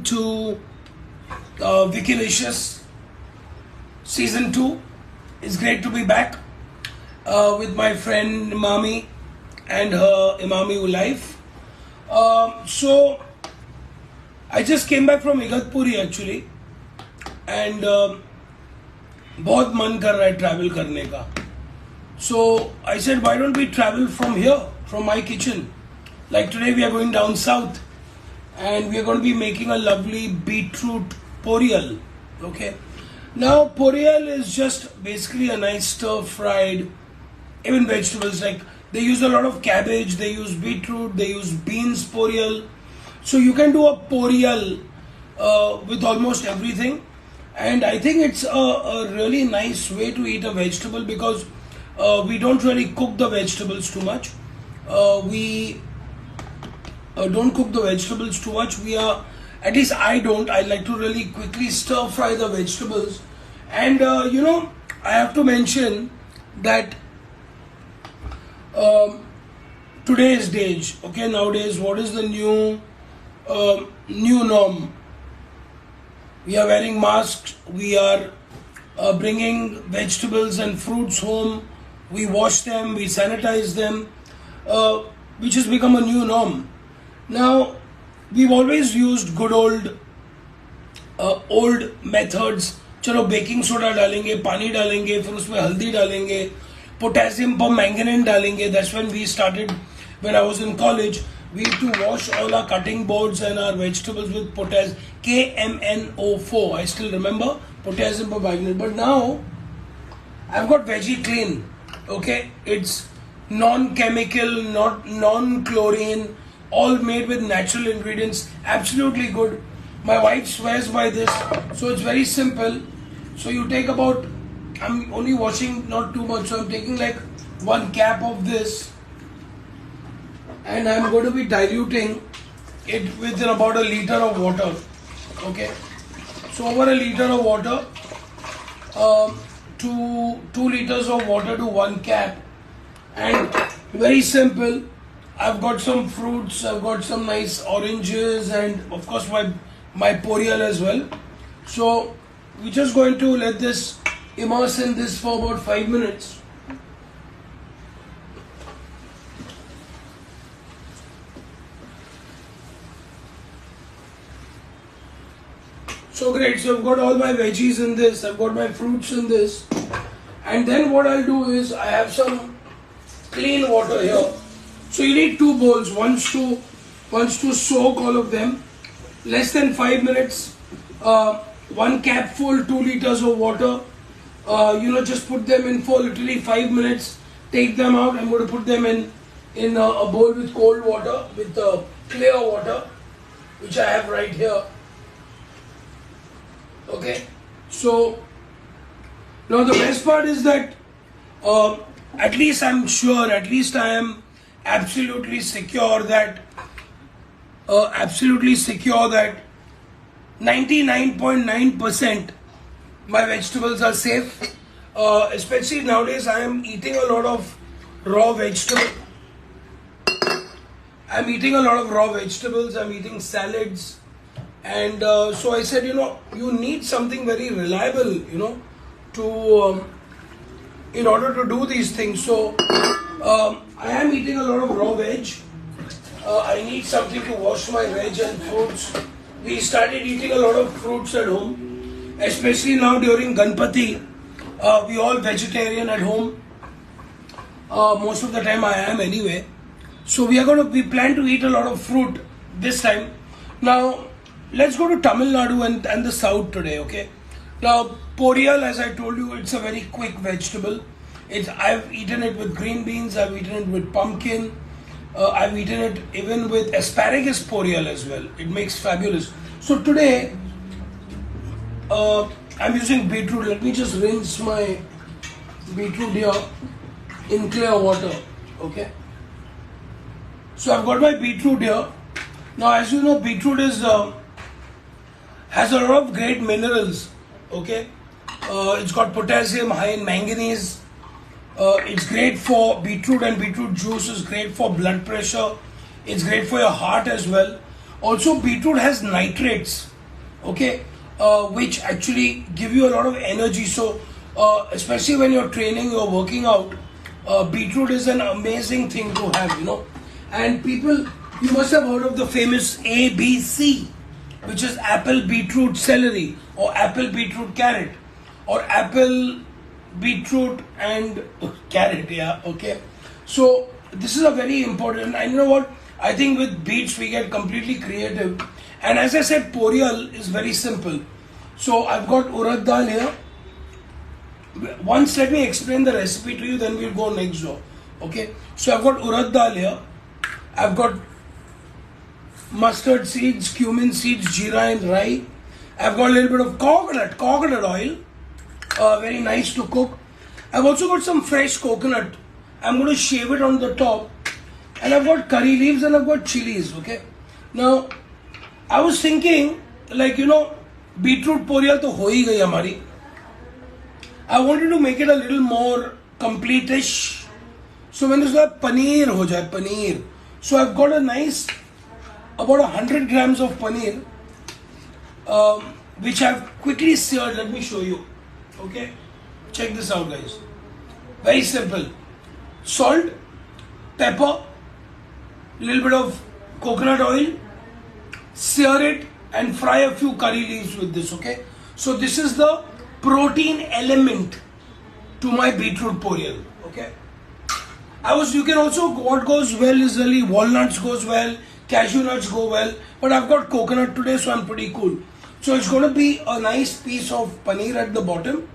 to Wikilicious Season 2. It's great to be back with my friend Imami and her Imami life. So, I just came back from Igatpuri actually, and बहुत मन कर रहा है travel करने का. So I said, why don't we travel from here, from my kitchen? Like today we are going down south and we are going to be making a lovely beetroot poriyal. Okay. Now poriyal is just basically a nice stir fried, even vegetables, like they use a lot of cabbage, they use beetroot, they use beans poriyal. So you can do a poriyal with almost everything. And I think it's a really nice way to eat a vegetable because we don't really cook the vegetables too much. We don't cook the vegetables too much. We are, at least I don't. I like to really quickly stir fry the vegetables. And I have to mention that today's age, okay, nowadays, what is the new norm? We are wearing masks. We are bringing vegetables and fruits home. We wash them, we sanitize them, which has become a new norm. Now, we've always used good old methods. चलो baking soda डालेंगे, पानी डालेंगे, फिर उसमें हल्दी डालेंगे, potassium permanganate डालेंगे. That's when we started. When I was in college, we used to wash all our cutting boards and our vegetables with potassium, KMNO4. I still remember potassium permanganate. But now, I've got Veggie Clean. Okay, it's non-chemical, not non-chlorine, all made with natural ingredients. Absolutely good. My wife swears by this. So it's very simple. So you take about, I'm only washing not too much, so I'm taking like 1 cap of this, and I'm going to be diluting it within about a liter of water. Okay, so over a liter of water, 2 liters of water to 1 cap. And very simple, I've got some fruits, I've got some nice oranges, and of course my poriyal as well. So we're just going to let this immerse in this for about 5 minutes. So great, so I've got all my veggies in this, I've got my fruits in this, and then what I'll do is I have some clean water here. So you need 2 bowls, once to soak all of them, less than 5 minutes, 1 cap full, 2 liters of water, just put them in for literally 5 minutes, take them out. I'm going to put them in a bowl with cold water, with clear water, which I have right here. Okay, so now the best part is that at least I am absolutely secure that 99.9% my vegetables are safe. Especially nowadays, I am eating a lot of raw vegetables. I'm eating salads. And so I said, you need something very reliable, to in order to do these things. So I am eating a lot of raw veg. I need something to wash my veg and fruits. We started eating a lot of fruits at home, especially now during Ganpati. We all vegetarian at home. Most of the time I am anyway. So we plan to eat a lot of fruit this time. Now, let's go to Tamil Nadu and the south today, okay? Now, poriyal, as I told you, it's a very quick vegetable. I've eaten it with green beans, I've eaten it with pumpkin, I've eaten it even with asparagus poriyal as well. It makes fabulous. So today, I'm using beetroot. Let me just rinse my beetroot here in clear water, okay? So I've got my beetroot here. Now, as you know, beetroot has a lot of great minerals, okay? It's got potassium, high in manganese. It's great for beetroot, and beetroot juice is great for blood pressure. It's great for your heart as well. Also, beetroot has nitrates. okay, which actually give you a lot of energy. So, especially when you're training, you're working out, beetroot is an amazing thing to have, you know. And people, you must have heard of the famous ABC, which is apple, beetroot, celery, or apple, beetroot, carrot, or apple, beetroot, and carrot. Yeah, okay. So this is a very important. And you know what? I think with beets we get completely creative. And as I said, porial is very simple. So I've got urad dal here. Once let me explain the recipe to you, then we'll go next door. Okay. So I've got urad dal here. I've got mustard seeds, cumin seeds, jeera and rye. I've got a little bit of coconut oil. Very nice to cook. I've also got some fresh coconut. I'm going to shave it on the top. And I've got curry leaves and I've got chilies. Okay. Now, I was thinking, like, you know, beetroot porial to ho hi gayi hamari. I wanted to make it a little more complete-ish. So when it's like paneer ho jaye, paneer. So I've got a nice, about 100 grams of paneer, which I've quickly seared. Let me show you. Okay. Check this out, guys. Very simple. Salt, pepper, little bit of coconut oil, sear it and fry a few curry leaves with this, okay? So this is the protein element to my beetroot porial, okay? You can also, what goes well is really walnuts goes well, cashew nuts go well, but I've got coconut today, so I'm pretty cool. So it's going to be a nice piece of paneer at the bottom.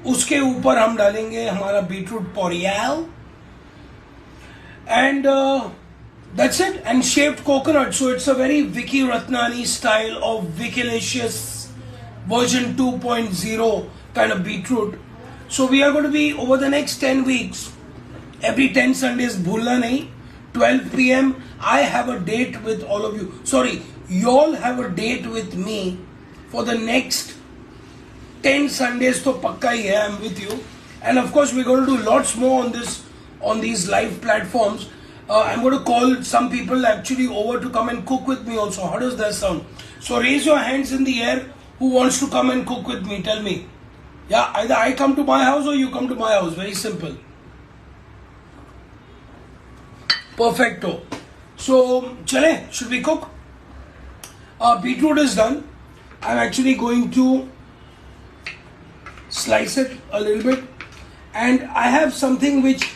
उसके ऊपर हम डालेंगे हमारा beetroot porial. And that's it. And shaved coconut. So it's a very Vicky Ratnani style of Vicilicious version 2.0 kind of beetroot. So we are going to be over the next 10 weeks. Every 10 Sundays, bhulna nahi. 12 p.m. I have a date with all of you. Sorry, you all have a date with me for the next 10 Sundays. To pakka hi hai, I'm with you. And of course, we're going to do lots more on these live platforms. I'm going to call some people actually over to come and cook with me also. How does that sound? So raise your hands in the air who wants to come and cook with me. Tell me. Yeah, either I come to my house or you come to my house. Very simple. Perfecto. So, chale, should we cook? Beetroot is done. I'm actually going to slice it a little bit. And I have something which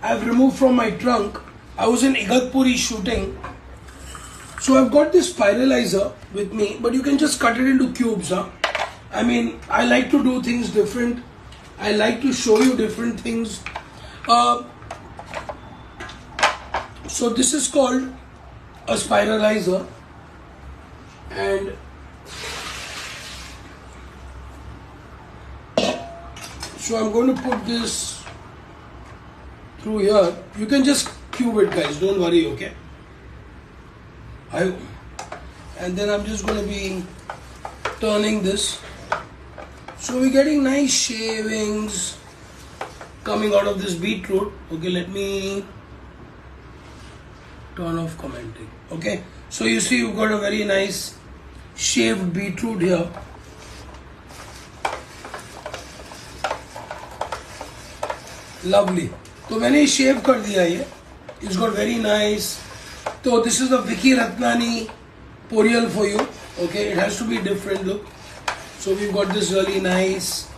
I've removed from my trunk. I was in Igatpuri shooting. So I've got this spiralizer with me, but you can just cut it into cubes. Huh? I mean, I like to do things different. I like to show you different things. So this is called a spiralizer. And so I'm going to put this through here. You can just cube it, guys. Don't worry, okay? And then I'm just going to be turning this. So we're getting nice shavings coming out of this beetroot. Okay, let me turn off commenting. Okay, so you see you've got a very nice shaved beetroot here. Lovely. तो मैंने शेव कर दिया ये. It's got very nice. So this is the Vicky Ratnani porial for you. Okay, it has to be different look. So we've got this really nice.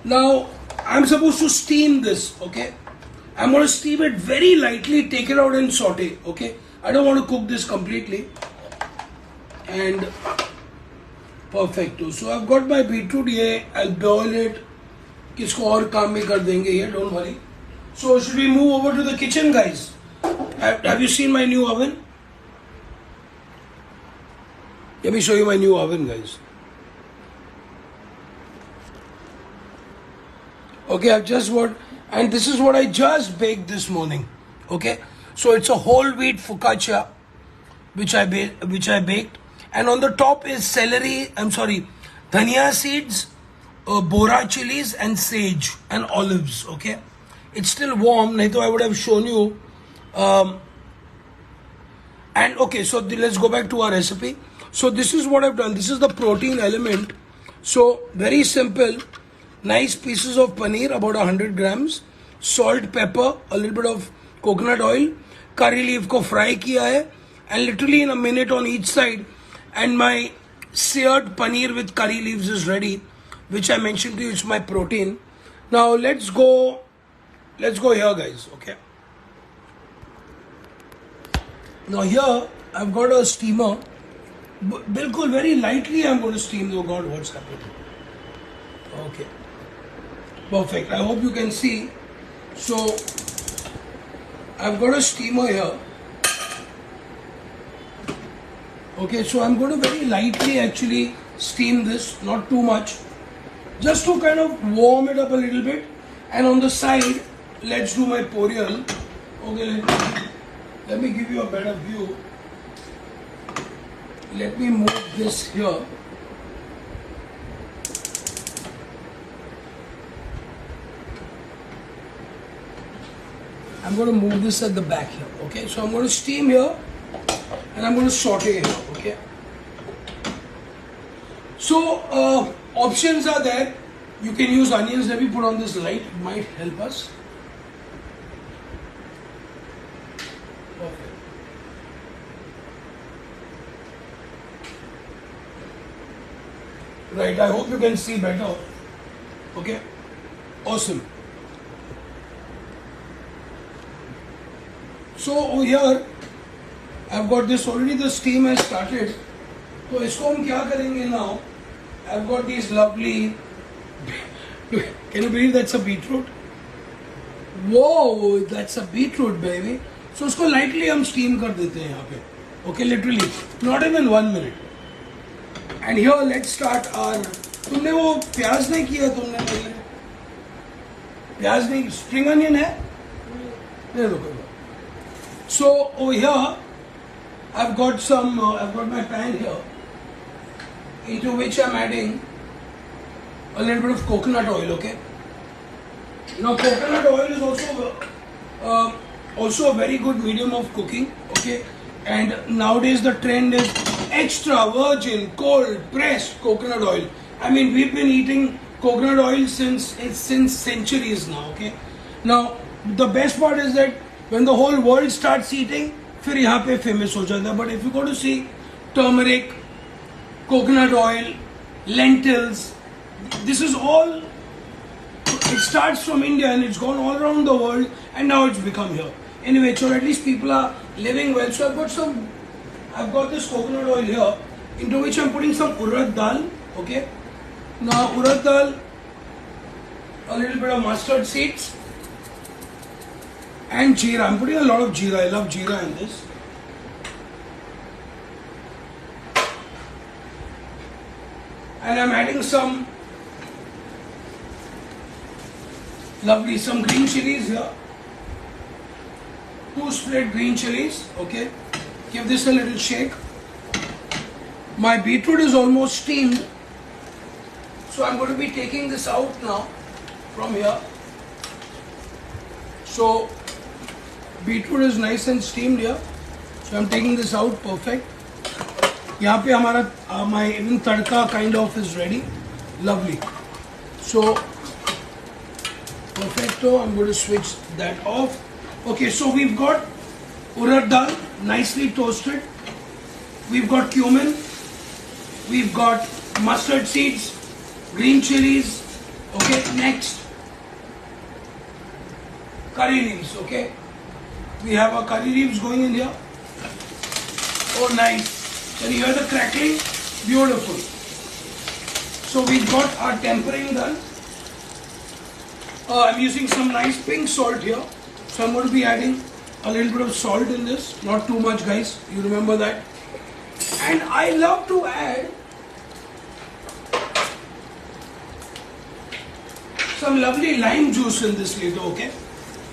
Now I'm supposed to steam this. Okay, I'm going to steam it very lightly. Take it out and saute. Okay, I don't want to cook this completely. And perfecto. So I've got my beetroot here. I'll boil it. किसको और काम में कर देंगे ये, don't worry. So should we move over to the kitchen, guys? Have you seen my new oven? Let me show you my new oven, guys. Okay, I've just got, and this is what I just baked this morning. Okay, so it's a whole wheat focaccia, which I baked, and on the top is dhania seeds, bora chilies and sage and olives. Okay, it's still warm. Nahi to I would have shown you. And okay, so let's go back to our recipe. So this is what I've done. This is the protein element. So very simple. Nice pieces of paneer, about 100 grams. Salt, pepper, a little bit of coconut oil. Curry leaf को fry किया है. And literally in a minute on each side. And my seared paneer with curry leaves is ready. Which I mentioned to you, it's my protein. Now let's go here, guys. Okay. Now here I've got a steamer. Bilkul very lightly I'm going to steam. Oh God, what's happening? Okay. Perfect. I hope you can see. So I've got a steamer here. Okay, so I'm going to very lightly actually steam this, not too much. Just to kind of warm it up a little bit. And on the side, let's do my porial. Okay, let me give you a better view. Let me move this here. I'm going to move this at the back here. Okay, so I'm going to steam here and I'm going to saute here. Okay. So options are there. You can use onions. Let me put on this light. It might help us. Okay. Right. I hope you can see better. Okay. Awesome. So over here, I've got this already. The steam has started. So इसको हम क्या करेंगे now? I've got these lovely. Can you believe that's a beetroot? Whoa, that's a beetroot, baby. So उसको lightly हम steam कर देते हैं यहाँ पे. Okay, literally, not even 1 minute. And here let's start our. तुमने वो प्याज नहीं किया तुमने पहले? प्याज नहीं, spring onion है? नहीं रुको. So over here, I've got my pan here, into which I'm adding a little bit of coconut oil. Okay. Now coconut oil is also a very good medium of cooking. Okay. And nowadays the trend is extra virgin, cold pressed coconut oil. I mean, we've been eating coconut oil since centuries now. Okay. Now the best part is that when the whole world starts eating, फिर यहाँ पे famous हो जाता है. But if you go to see turmeric, coconut oil, lentils, this is all. It starts from India and it's gone all around the world, and now it's become here. Anyway, so at least people are living well. So I've got this coconut oil here, into which I'm putting some urad dal. Okay. Now urad dal, a little bit of mustard seeds. And jeera. I'm putting a lot of jeera. I love jeera in this. And I'm adding some green chilies here. 2 split green chilies. Okay. Give this a little shake. My beetroot is almost steamed. So I'm going to be taking this out now from here. So beetroot is nice and steamed here. So I'm taking this out. Perfect. यहाँ पे हमारा my even tadka kind of is ready. Lovely. So perfecto. I'm going to switch that off. Okay, so we've got urad dal nicely toasted. We've got cumin. We've got mustard seeds, green chilies. Okay, next curry leaves. Okay. We have our curry leaves going in here. Oh, nice. Can you hear the crackling? Beautiful. So we've got our tempering done. I'm using some nice pink salt here. So I'm going to be adding a little bit of salt in this. Not too much, guys. You remember that. And I love to add some lovely lime juice in this later, okay?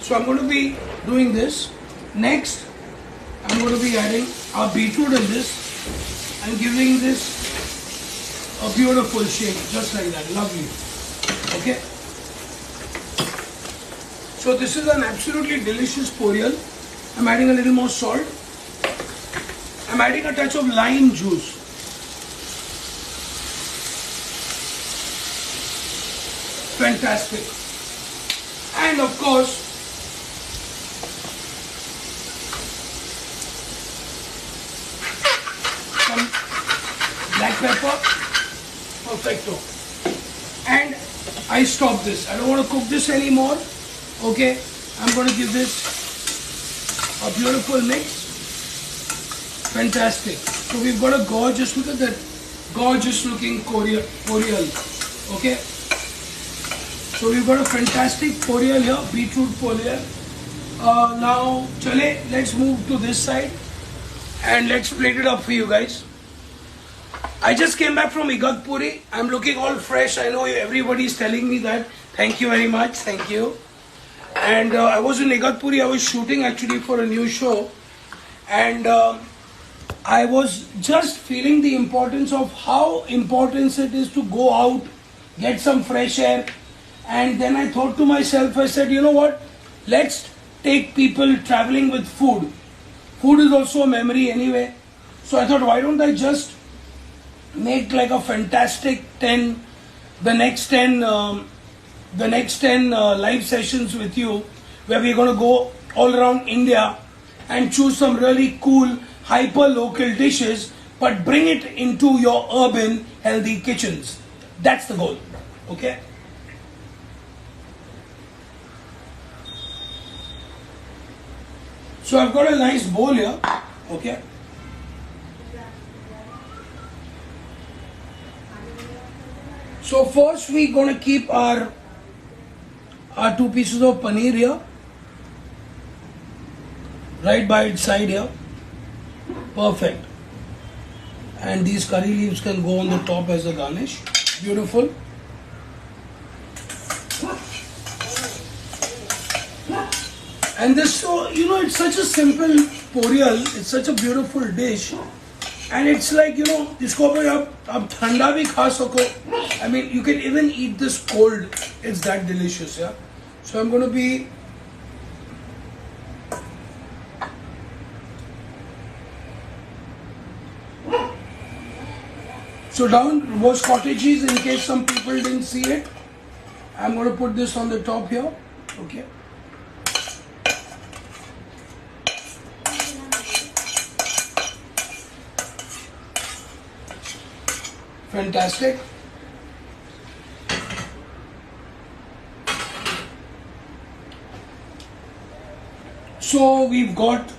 So I'm going to be doing this. Next, I'm going to be adding our beetroot in this and giving this a beautiful shake, just like that. Lovely. Okay. So this is an absolutely delicious porial. I'm adding a little more salt. I'm adding a touch of lime juice. Fantastic. And of course, some black pepper. Perfecto. And I stop this. I don't want to cook this anymore. Okay. I'm going to give this a beautiful mix. Fantastic. So we've got a gorgeous, look at that gorgeous looking corial. Okay. So we've got a fantastic corial here, beetroot corial. Now, chale, let's move to this side and let's plate it up for you guys. I just came back from Igatpuri. I'm looking all fresh. I know everybody's telling me that. Thank you very much. Thank you. And I was in Igatpuri. I was shooting actually for a new show. And I was just feeling the importance of how important it is to go out, get some fresh air. And then I thought to myself, I said, you know what? Let's take people traveling with food. Food is also a memory anyway. So I thought, why don't I just make like a fantastic 10 live sessions with you, where we're going to go all around India and choose some really cool hyper local dishes, but bring it into your urban healthy kitchens. That's the goal. Okay. So I've got a nice bowl here. Okay. So first we're going to keep our 2 pieces of paneer here, right by its side here. Perfect. And these curry leaves can go on the top as a garnish. Beautiful. And this, so you know, it's such a simple porial. It's such a beautiful dish. And it's like, you know, isko aap thanda bhi kha sako. I mean, you can even eat this cold. It's that delicious, yeah. So I'm going to be so down was cottage cheese in case some people didn't see it. I'm going to put this on the top here. Okay. Fantastic. So we've got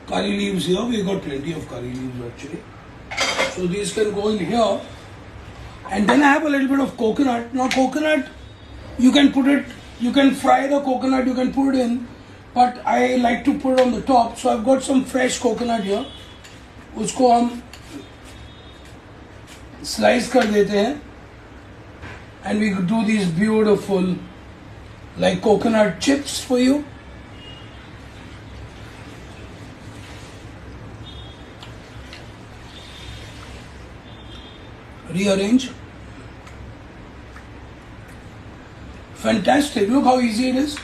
curry leaves here. We've got plenty of curry leaves actually. So these can go in here. And then I have a little bit of coconut. Now coconut, you can put it, you can fry the coconut, you can put it in. But I like to put it on the top. So I've got some fresh coconut here. Usko hum slice kar dete hain. And we could do these beautiful like coconut chips for you. Rearrange. Fantastic. Look how easy it is.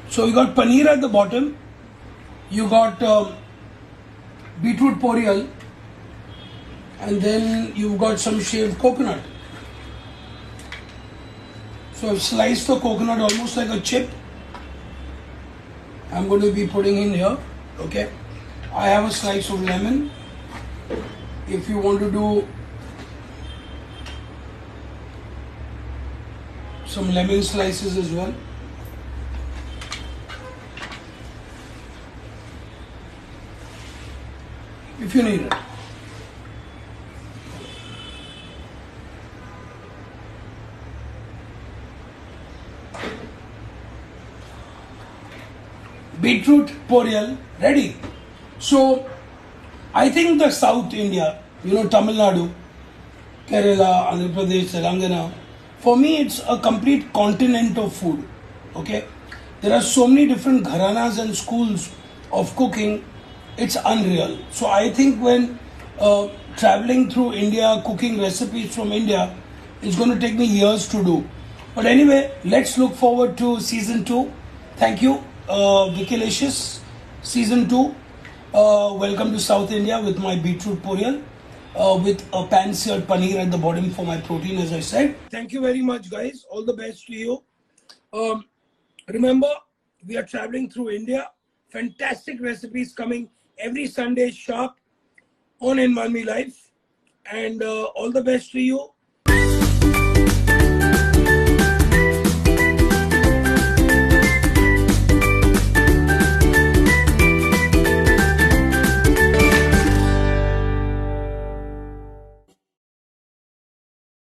So you got paneer at the bottom. You got beetroot porial. And then you've got some shaved coconut. So I've sliced the coconut almost like a chip. I'm going to be putting in here. Okay. I have a slice of lemon. If you want to do some lemon slices as well. If you need it. Beetroot porial ready. So I think the South India, you know, Tamil Nadu, Kerala, Andhra Pradesh, Telangana, for me it's a complete continent of food. Okay, there are so many different gharanas and schools of cooking. It's unreal. So I think when traveling through India, cooking recipes from India, it's going to take me years to do. But anyway, let's look forward to season 2. Thank you, Vikilicious. Season 2. Welcome to South India with my beetroot poriyal. With a pan-seared paneer at the bottom for my protein, as I said. Thank you very much, guys. All the best to you. Remember, we are traveling through India. Fantastic recipes coming every Sunday sharp on In One Me Life. And all the best to you.